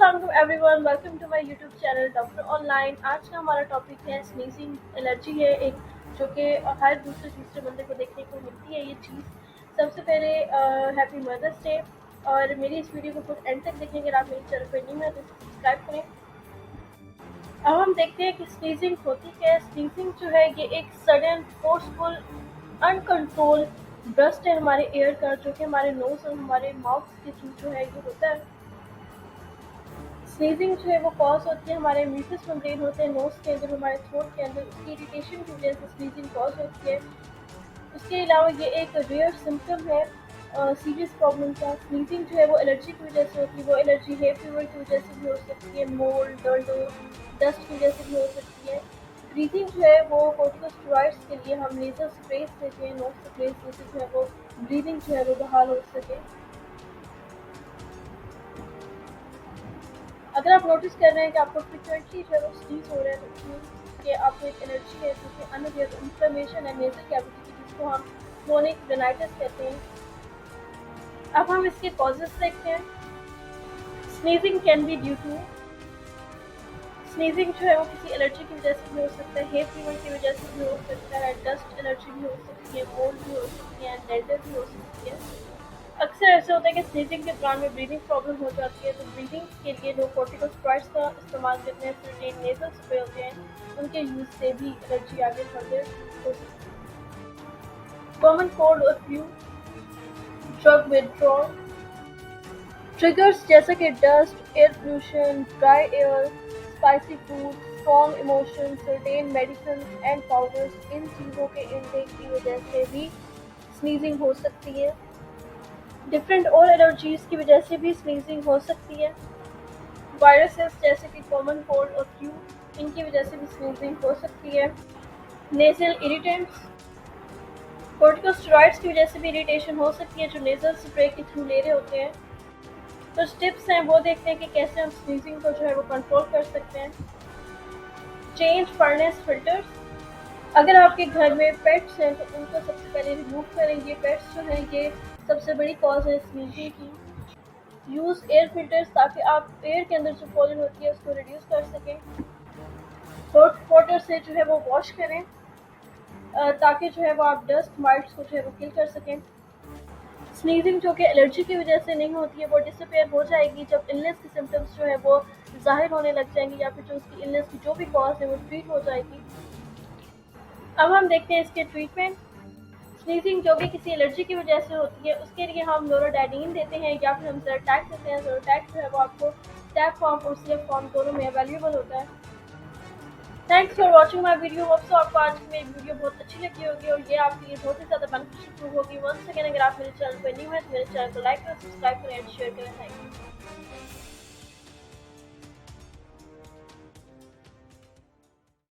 अस्सलाम everyone, welcome to my YouTube channel doctor online. आज का हमारा टॉपिक है स्नीजिंग एलर्जी है एक, जो कि हर दूसरे तीसरे बंदे को देखने को मिलती है ये चीज़। सबसे पहले हैप्पी मदर्स डे। और मेरी इस वीडियो को कुछ एंड तक देखेंगे। अगर आप मेरे चैनल पर न्यू है तो सब्सक्राइब करें। अब हम देखते हैं कि स्नीजिंग होती क्या है। स्नीजिंग जो है ये एक सडन फोर्सफुल अनकंट्रोल ब्रस्ट है हमारे एयर का, जो कि हमारे नोज और हमारे माउथ के थ्रू जो है ये होता है। स्नीजिंग जो है वो कॉज होती है हमारे म्यूकस मेम्ब्रेन होते हैं नोज के अंदर, हमारे थ्रोट के अंदर, उसकी इरिटेशन की वजह से स्नीजिंग कॉज होती है। उसके अलावा ये एक रेयर सिम्टम है सीरियस प्रॉब्लम का। स्नीजिंग जो है वो एलर्जी की वजह से होती है। वो एलर्जी है फीवर की वजह से भी हो सकती है, मोल्ड, डस्ट की वजह से भी हो सकती है। ब्रीथिंग जो है वो कॉर्टिकोस्टेरॉइड्स के लिए हम नेजल स्प्रेस देते हैं, नोज स्प्रेस, जिससे जो है वो ब्रीदिंग जो है वो बहाल हो सके। अगर आप नोटिस कर रहे हैं कि आपको फ्रिक्वेंटली जो है वो स्नीज हो रहा है, तो कि आपको एक एलर्जी है, जो कि अनअवेयर इन्फ्लेमेशन है नेजल कैविटी की, जिसको हम क्रोनिक रेनाइटिस कहते हैं। अब हम इसके कॉजेस देखते हैं। Sneezing can be due to, sneezing जो है वो किसी एलर्जी की वजह से भी हो सकता है, हे फीवर की वजह से भी हो सकता है, डस्ट एलर्जी भी हो सकती है, मोल्ड भी हो सकती है, डेंटल भी हो सकती है। अक्सर ऐसा होता है कि स्नीजिंग के दौरान में ब्रीदिंग प्रॉब्लम हो जाती है, तो ब्रीदिंग के लिए लोग कॉर्टिकोस्टेरॉइड्स का इस्तेमाल करते हैं। सर्टेन नेजल स्प्रे होते हैं, उनके यूज से भी एलर्जी आगे फर्दर हो सकती है। कॉमन कोल्ड और फ्लू, ड्रग विड्रॉल, ट्रिगर्स जैसा कि dust, air pollution, dry air, spicy food, strong emotion, certain medicine and powders, इन चीज़ों के इनटेक की वजह से भी स्नीजिंग हो सकती है। डिफरेंट और एलर्जीज़ की वजह से भी स्नीजिंग हो सकती है। वायरसेस जैसे कि कॉमन कोल्ड और फ्लू, इनकी वजह से भी स्नीजिंग हो सकती है। नेजल इरिटेंट्स, कॉर्टिकोस्टेरॉइड्स की वजह से भी इरिटेशन हो सकती है, जो नेजल स्प्रे के थ्रू ले रहे होते हैं। तो टिप्स हैं वो देखते हैं कि कैसे हम स्नीजिंग को जो है वो कंट्रोल कर सकते हैं। चेंज फर्नेस फिल्टर्स, अगर आपके घर में पेट्स हैं तो उनको सबसे पहले रिमूव करेंगे। पेट्स जो हैं ये सबसे बड़ी कॉज है स्नीजिंग की। यूज़ एयर फिल्टर्स, ताकि आप एयर के अंदर जो पॉलन होती है उसको रिड्यूस कर सकें। हॉट वाटर से जो है वो वॉश करें, ताकि जो है वो आप डस्ट माइट्स को जो है वो किल कर सकें। स्नीजिंग जो कि एलर्जी की वजह से नहीं होती है, वो डिसअपेयर हो जाएगी जब इलनेस की सिम्टम्स जो है वो ज़ाहिर होने लग जाएंगे, या फिर जो उसकी इलनेस की जो भी कॉज है वो ट्रीट हो जाएगी। अब हम देखते हैं इसके ट्रीटमेंट। स्नीजिंग जो कि किसी एलर्जी की वजह से होती है, उसके लिए हम लोराडाइन देते हैं, या फिर हम ज़ोरटैक देते हैं। ज़ोरटैक जो है वो आपको टैब फॉर्म और सीएफ फॉर्म दोनों में अवेलेबल होता है। Thanks for watching my video. Hope so आपको आज की मेरी वीडियो बहुत अच्छी लगी होगी और ये आपके लिए बहुत ही ज़्यादा बेनिफिशियल होगी। वंस अगेन, अगर आप मेरे चैनल पर न्यू है तो मेरे चैनल को लाइक करें, सब्सक्राइब करें एंड शेयर करें। Thank you.